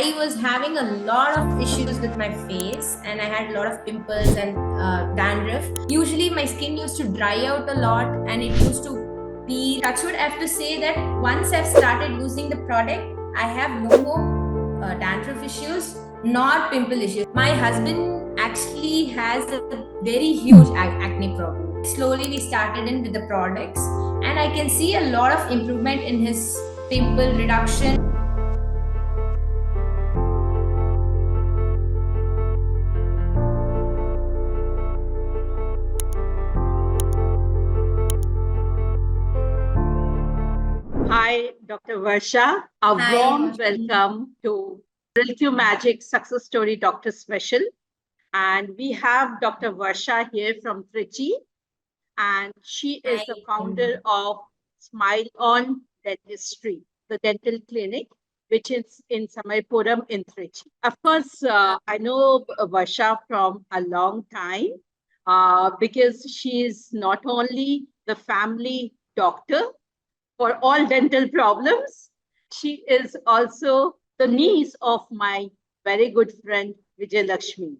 I was having a lot of issues with my face and I had a lot of pimples and dandruff. Usually my skin used to dry out a lot and it used to peel. Touchwood, I have to say that once I've started using the product, I have no more dandruff issues, nor pimple issues. My husband actually has a very huge acne problem. Slowly we started in with the products and I can see a lot of improvement in his pimple reduction. Hi, Dr. Varsha. A Hi, warm Varsha. welcome to Mril-Q Magic Success Story Doctor Special. And we have Dr. Varsha here from Trichy. And she is the founder of Smile On Dentistry, the dental clinic, which is in Samaypuram in Trichy. Of course, I know Varsha from a long time because she is not only the family doctor for all dental problems. She is also the niece of my very good friend Vijay Lakshmi.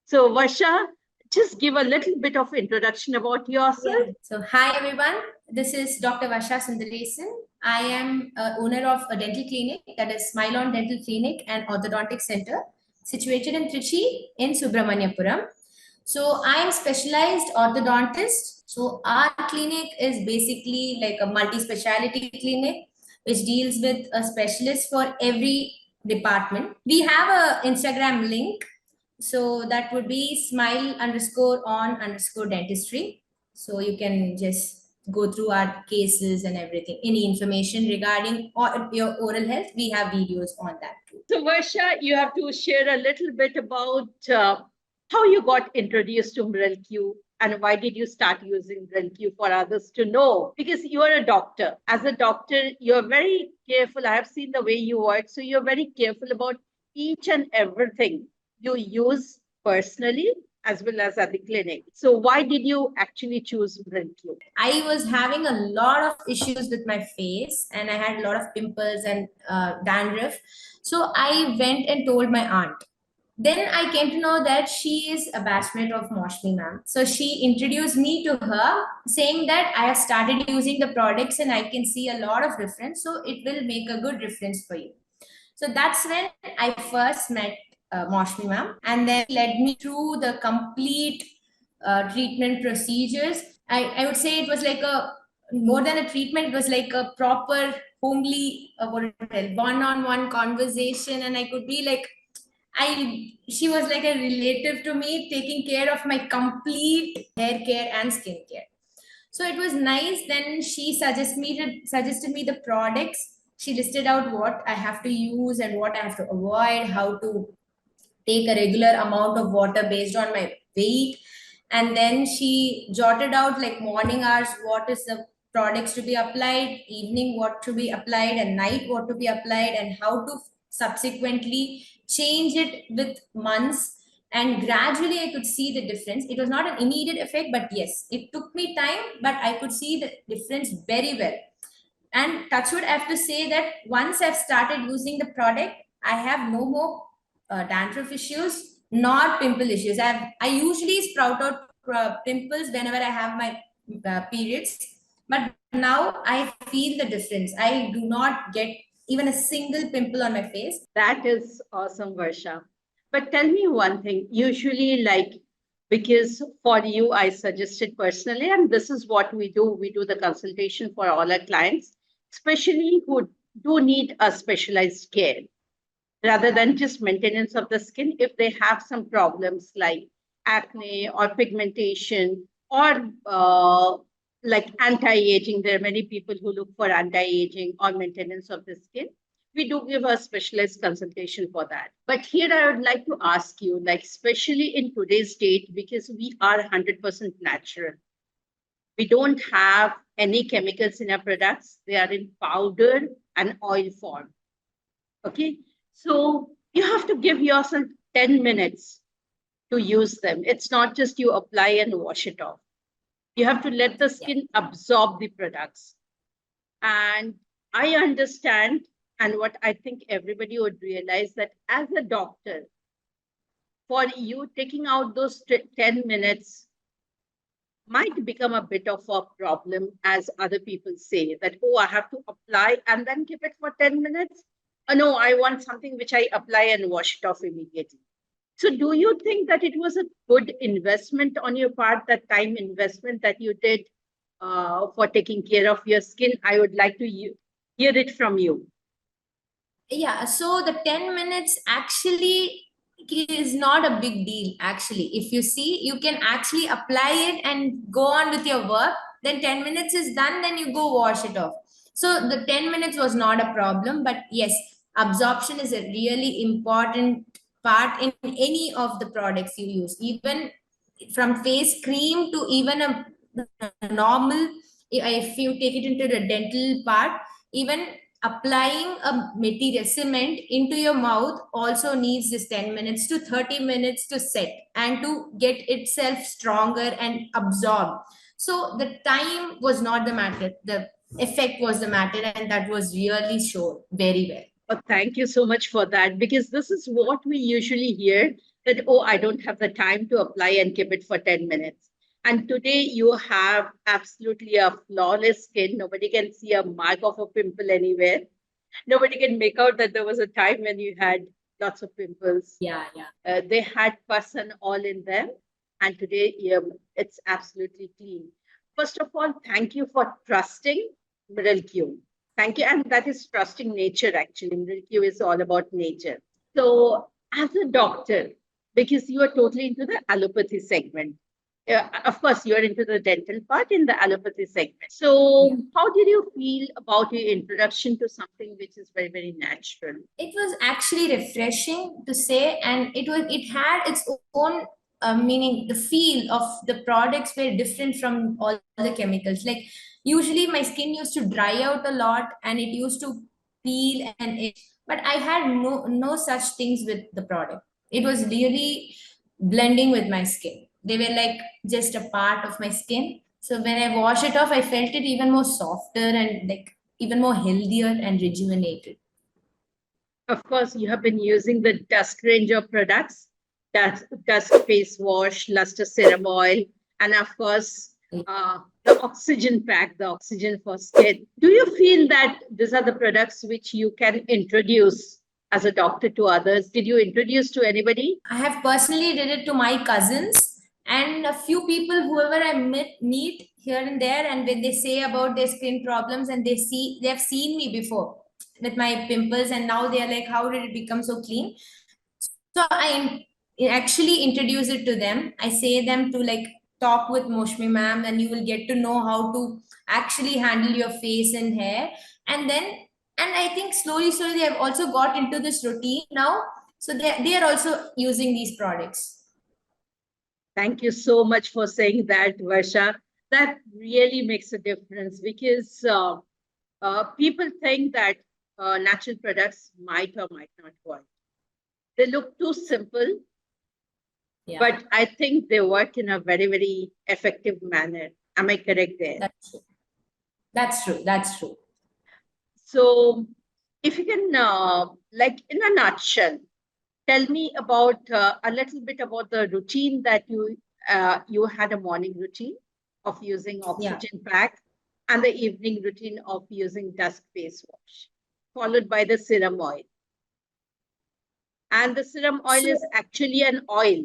So Varsha, just give a little bit of introduction about yourself. Yeah. So hi everyone, this is Dr. Varsha Sundareshan. I am owner of a dental clinic, that is Smile On Dental Clinic and Orthodontic Center, situated in Trichy in Subramaniapuram. So I am specialized orthodontist. So our clinic is basically like a multi-speciality clinic which deals with a specialist for every department. We have a Instagram link, so that would be smile_on_dentistry. So you can just go through our cases and everything. Any information regarding your oral health, we have videos on that too. So Varsha, you have to share a little bit about how you got introduced to Mril-Q and why did you start using Mril-Q for others to know? Because you are a doctor. As a doctor, you're very careful. I have seen the way you work. So you're very careful about each and everything you use personally as well as at the clinic. So why did you actually choose Mril-Q? I was having a lot of issues with my face and I had a lot of pimples and dandruff. So I went and told my aunt. Then I came to know that she is a batchmate of Maushumi ma'am. So she introduced me to her saying that I have started using the products and I can see a lot of difference. So it will make a good difference for you. So that's when I first met Maushumi ma'am, and then led me through the complete treatment procedures. I would say it was like a more than a treatment, it was like a proper homely one-on-one conversation, and I could be like she was like a relative to me, taking care of my complete hair care and skin care. So it was nice. Then she suggested me the products. She listed out what I have to use and what I have to avoid, how to take a regular amount of water based on my weight. And then she jotted out like morning hours, what is the products to be applied, evening what to be applied, and night what to be applied, and how to subsequently change it with months. And gradually I could see the difference. It was not an immediate effect, but yes, it took me time, but I could see the difference very well. And touchwood, I have to say that once I've started using the product, I have no more dandruff issues nor pimple issues. I usually sprout out pimples whenever I have my periods, but now I feel the difference. I do not get even a single pimple on my face. That is awesome, Varsha. But tell me one thing. Usually, because for you, I suggested personally, and this is what we do. We do the consultation for all our clients, especially who do need a specialized care rather than just maintenance of the skin. If they have some problems like acne or pigmentation or like anti-aging, there are many people who look for anti-aging or maintenance of the skin. We do give a specialized consultation for that. But here I would like to ask you, like, especially in today's date, because we are 100% natural. We don't have any chemicals in our products. They are in powder and oil form. Okay. So you have to give yourself 10 minutes to use them. It's not just you apply and wash it off. You have to let the skin absorb the products. And I understand and what I think everybody would realize, that as a doctor, for you taking out those 10 minutes might become a bit of a problem, as other people say that, oh, I have to apply and then keep it for 10 minutes. No, I want something which I apply and wash it off immediately. So do you think that it was a good investment on your part, that time investment that you did for taking care of your skin? I would like to hear it from you. Yeah, so the 10 minutes actually is not a big deal. Actually, if you see, you can actually apply it and go on with your work. Then 10 minutes is done, then you go wash it off. So the 10 minutes was not a problem. But yes, absorption is a really important part in any of the products you use, even from face cream to even a normal. If you take it into the dental part, even applying a material cement into your mouth also needs this 10 minutes to 30 minutes to set and to get itself stronger and absorb. So the time was not the matter, the effect was the matter, and that was really shown very well. Thank you so much for that, because this is what we usually hear, that, oh, I don't have the time to apply and keep it for 10 minutes. And today you have absolutely a flawless skin. Nobody can see a mark of a pimple anywhere. Nobody can make out that there was a time when you had lots of pimples. Yeah, They had pus and all in them. And today it's absolutely clean. First of all, thank you for trusting Mril-Q. Thank you. And that is trusting nature, actually. Mril-Q is all about nature. So, as a doctor, because you are totally into the allopathy segment, of course, you're into the dental part in the allopathy segment. So, how did you feel about your introduction to something which is very, very natural? It was actually refreshing to say, and it had its own meaning. The feel of the products were different from all the chemicals. Like usually my skin used to dry out a lot and it used to peel and itch, but I had no such things with the product. It was really blending with my skin. They were like just a part of my skin. So when I wash it off, I felt it even more softer and like even more healthier and rejuvenated. Of course, you have been using the Dusk range of products, Dusk face wash, luster serum oil, and of course, the oxygen pack, the oxygen for skin. Do you feel that these are the products which you can introduce as a doctor to others? Did you introduce to anybody? I have personally did it to my cousins and a few people, whoever I meet here and there, and when they say about their skin problems and they have seen me before with my pimples, and now they are like, how did it become so clean? So I actually introduce it to them. I say them to like talk with Maushumi ma'am, and you will get to know how to actually handle your face and hair. And then, and I think slowly they have also got into this routine now. So they are also using these products. Thank you so much for saying that, Varsha. That really makes a difference, because people think that natural products might or might not work. They look too simple, Yeah, but I think they work in a very, very effective manner. Am I correct there? that's true. That's true. That's true. So, if you can, like in a nutshell, tell me about a little bit about the routine that you had, a morning routine of using Yeah. oxygen pack and the evening routine of using Dusk face wash, followed by the serum oil. And the serum oil So is actually an oil.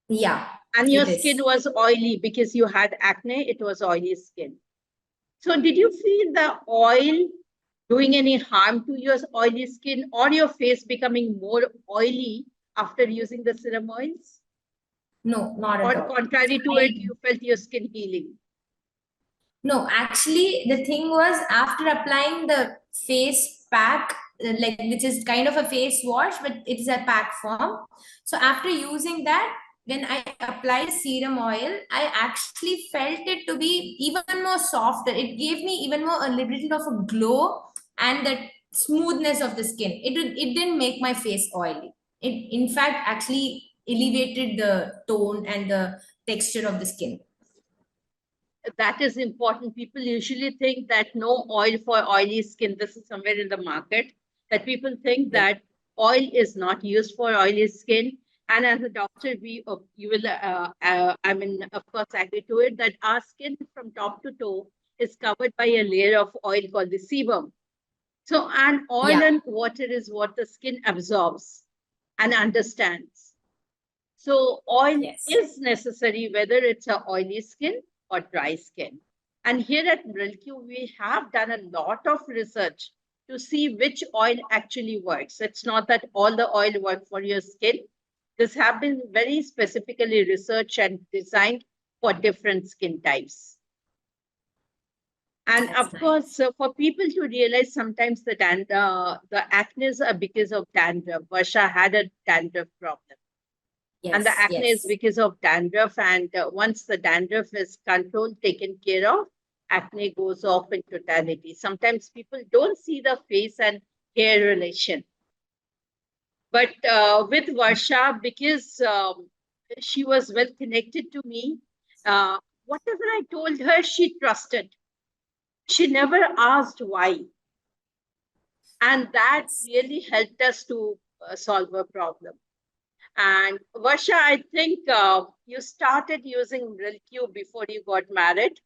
yeah, And your it skin is. was oily because you had acne, it was oily skin. So, did you feel the oil doing any harm to your oily skin, or your face becoming more oily after using the serum oils? No, not at Or all. contrary to it, I you felt your skin healing? No, actually, the thing was after applying the face pack, like which is kind of a face wash, but it is a pack form. So after using that, when I applied serum oil, I actually felt it to be even more softer. It gave me even more a little bit of a glow and the smoothness of the skin. It didn't make my face oily. It in fact actually elevated the tone and the texture of the skin. that is important. People usually think that no oil for oily skin. This is somewhere in the market that people think Yeah. that oil is not used for oily skin. And as a doctor, you will, I mean, of course, agree to it that our skin from top to toe is covered by a layer of oil called the sebum. So, and oil Yeah. and water is what the skin absorbs and understands. So oil Yes. is necessary whether it's a oily skin or dry skin. And here at Mril-Q, we have done a lot of research to see which oil actually works. It's not that all the oil work for your skin. This have been very specifically researched and designed for different skin types. And That's of nice. course, for people to realize sometimes the acne are because of dandruff. Varsha had a dandruff problem. And the Yes. acne is Yes. because of dandruff. And once the dandruff is controlled, taken care of, acne goes off in totality. Sometimes people don't see the face and hair relation. But with Varsha, because she was well connected to me, whatever I told her, she trusted. She never asked why. And that Yes. really helped us to solve a problem. And Varsha, I think you started using Mril-Q before you got married.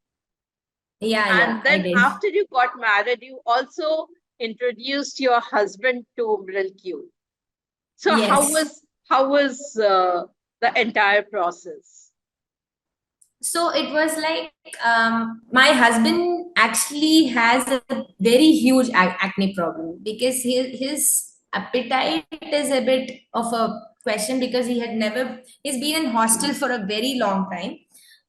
Yeah. And Yeah. I then did. after you got married, you also introduced your husband to Mril-Q. So Yes. how was the entire process? So it was like my husband actually has a very huge acne problem because his appetite is a bit of a question because he's been in hostel for a very long time.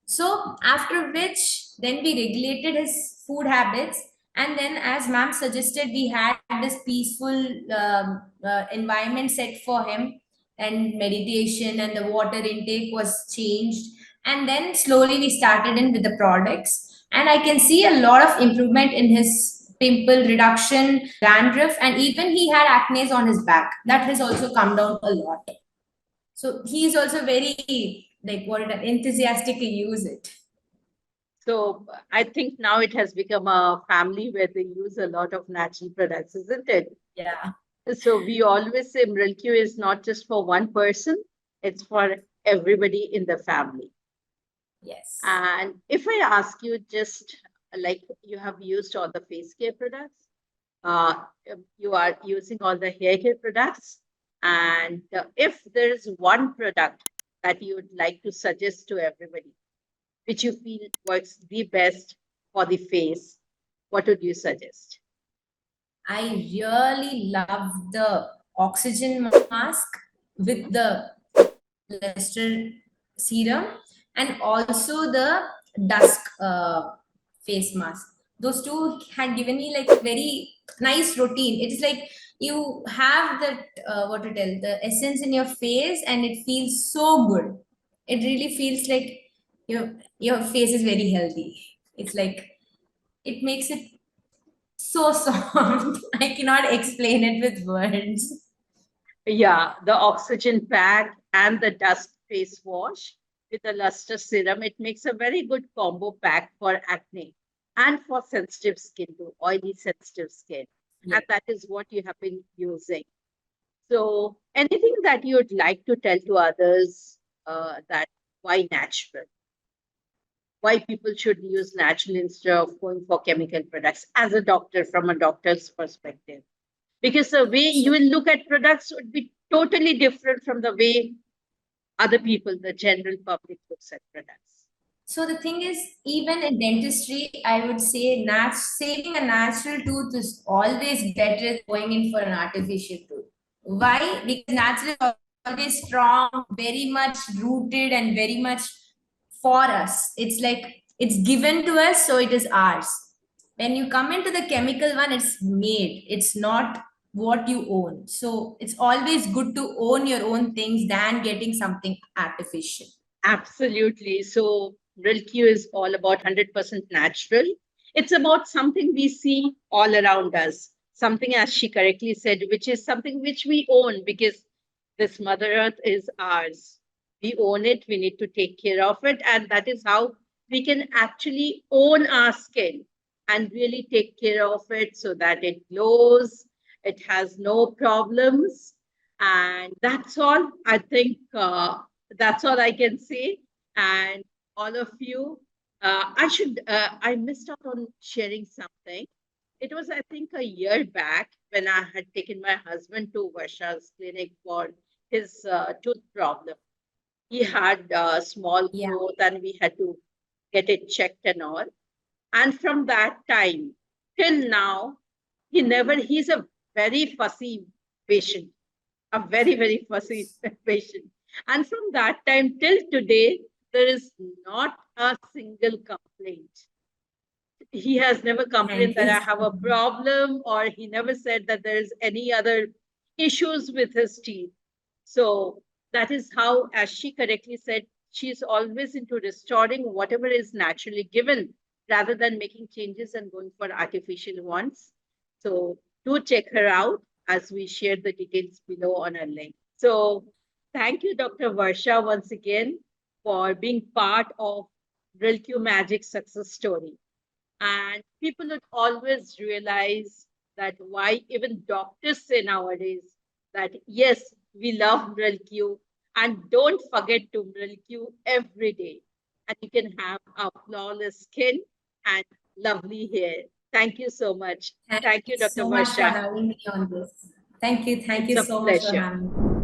So after which then we regulated his food habits, and then as ma'am suggested, we had this peaceful environment set for him, and meditation and the water intake was changed, and then slowly we started in with the products, and I can see a lot of improvement in his pimple reduction, dandruff, and even he had acne on his back that has also come down a lot. So he's also very like what enthusiastically use it. So I think now it has become a family where they use a lot of natural products, isn't it? Yeah. So we always say Mril-Q is not just for one person, it's for everybody in the family. Yes. And if I ask you, just like you have used all the face care products, uh, you are using all the hair care products, and if there is one product that you would like to suggest to everybody, which you feel works the best for the face, what would you suggest? I really love the oxygen mask with the luster serum, and also the dusk face mask. Those two had given me like very nice routine. It's like you have that what to tell the essence in your face, and it feels so good. It really feels like your face is very healthy. It's like it makes it so soft. I cannot explain it with words. Yeah, the oxygen pack and the dust face wash with the luster serum, it makes a very good combo pack for acne and for sensitive skin too, oily sensitive skin. Yeah. And that is what you have been using. So, anything that you would like to tell to others that why natural? Why people should use natural instead of going for chemical products as a doctor, from a doctor's perspective? Because the way you So, will look at products would be totally different from the way other people, the general public, looks at products. so the thing is, even in dentistry, I would say saving a natural tooth is always better than going in for an artificial tooth. Why? Because natural is always strong, very much rooted, and very much for us. It's like it's given to us, so it is ours. When you come into the chemical one, it's made. It's not what you own. So it's always good to own your own things than getting something artificial. Absolutely. So, Mril-Q is all about 100% natural. It's about something we see all around us, something, as she correctly said, which is something which we own because this Mother Earth is ours. We own it, we need to take care of it. And that is how we can actually own our skin and really take care of it so that it glows, it has no problems. And that's all. I think that's all I can say. And all of you, I missed out on sharing something. It was, I think, a year back when I had taken my husband to Varsha's clinic for his tooth problem. He had small Yeah. growth and we had to get it checked and all. And from that time till now, he's a very fussy patient, a very, very fussy patient. And from that time till today, there is not a single complaint. He has never complained Thank that you I so have a much. problem, or he never said that there is any other issues with his teeth. So that is how, as she correctly said, she's always into restoring whatever is naturally given rather than making changes and going for artificial ones. So do check her out as we share the details below on our link. So thank you, Dr. Varsha, once again for being part of Mril-Q Magic Success Story. And people would always realize that why even doctors say nowadays that yes, we love Mril-Q and don't forget to Mril-Q every day. And you can have a flawless skin and lovely hair. Thank you so much. Thank Thank you you, Dr. so much for Varsha. having me on this. Thank you. Thank It's you a so much for pleasure. having me.